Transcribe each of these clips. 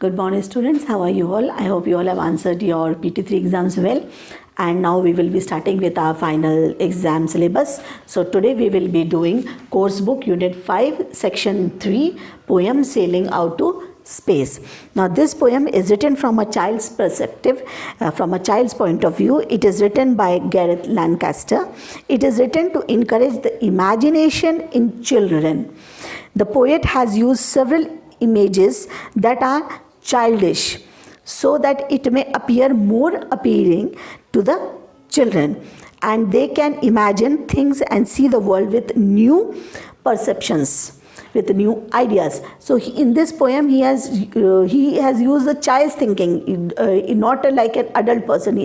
Good morning students, how are you all? I hope you all have answered your PT3 exams well, and now we will be starting with our final exam syllabus. So today we will be doing course book unit 5 section 3 poem Sailing Out to Space. Now this poem is written from a child's perspective, from a child's point of view. It is written by Gareth Lancaster. It is written to encourage the imagination in children. The poet has used several images that are childish so that it may appear more appealing to the children, and they can imagine things and see the world with new perceptions, with new ideas. So in this poem he has used the child's thinking, not like an adult person.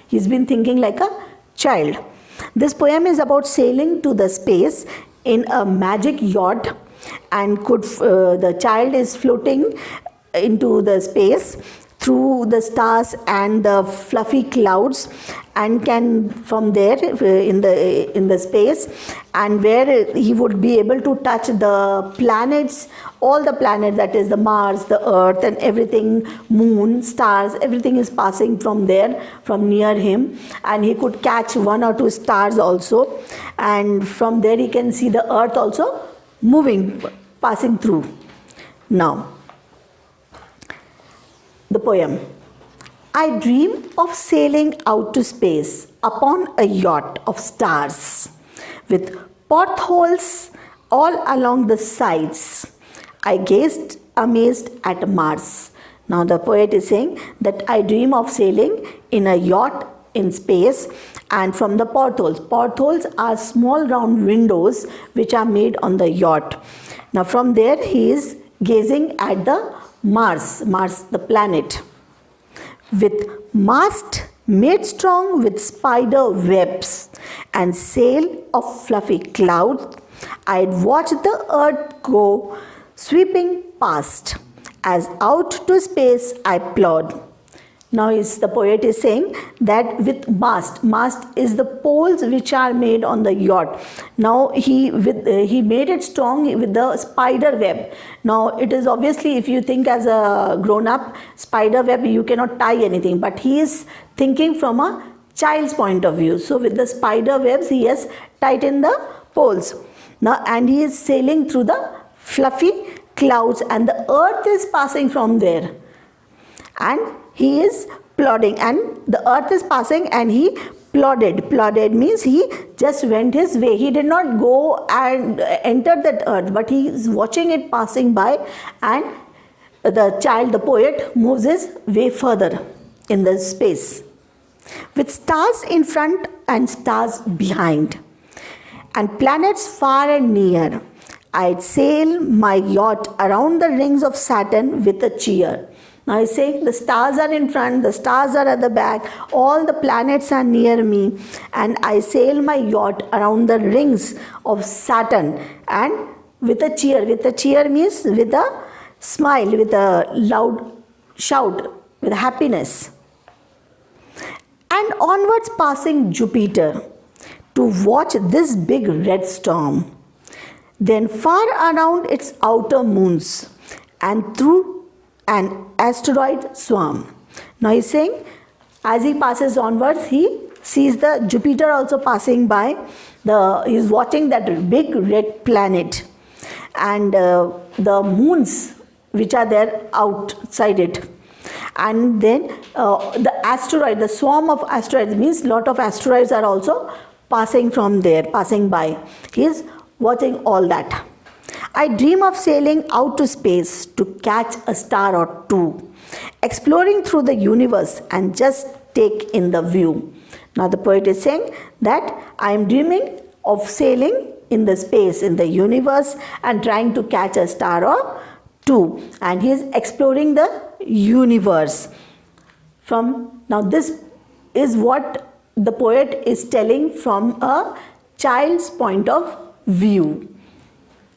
He's been thinking like a child. This poem is about sailing to the space in a magic yacht, and the child is floating into the space through the stars and the fluffy clouds, and can from there in the space, and where he would be able to touch the planets, all the planets, that is the Mars, the Earth and everything, moon, stars, everything is passing from there, from near him, and he could catch one or two stars also, and from there he can see the Earth also moving, passing through. Now the poem. I dream of sailing out to space upon a yacht of stars, with portholes all along the sides. I gazed amazed at Mars. Now the poet is saying that I dream of sailing in a yacht in space, and from the portholes. Portholes are small round windows which are made on the yacht. Now from there he is gazing at the Mars, the planet, with mast made strong with spider webs and sail of fluffy clouds. I'd watch the earth go sweeping past, as out to space I plod. Now the poet is saying that with mast is the poles which are made on the yacht. Now he made it strong with the spider web. Now it is obviously, if you think as a grown up, spider web you cannot tie anything, but he is thinking from a child's point of view. So with the spider webs he has tightened the poles. Now and he is sailing through the fluffy clouds, and the earth is passing from there, and he is plodding, and the earth is passing, and he plodded. Plodded means he just went his way. He did not go and enter that earth, but he is watching it passing by, and the poet moves his way further in the space, with stars in front and stars behind, and planets far and near. I'd sail my yacht around the rings of Saturn with a cheer. Now I say the stars are in front, the stars are at the back, all the planets are near me, and I sail my yacht around the rings of Saturn, and with a cheer. With a cheer means with a smile, with a loud shout, with happiness. And onwards passing Jupiter to watch this big red storm. Then far around its outer moons, and through an asteroid swarm. Now he is saying, as he passes onwards, he sees the Jupiter also passing by. He is watching that big red planet, and the moons which are there outside it. And then the asteroid, the swarm of asteroids, means lot of asteroids are also passing from there, passing by. He is watching all that. I dream of sailing out to space to catch a star or two, exploring through the universe and just take in the view. Now the poet is saying that I am dreaming of sailing in the space, in the universe, and trying to catch a star or two, and he is exploring the universe. Now this is what the poet is telling from a child's point of view.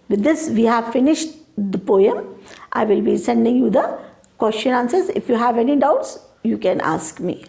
With this we have finished the poem. I will be sending you the question answers. If you have any doubts, you can ask me.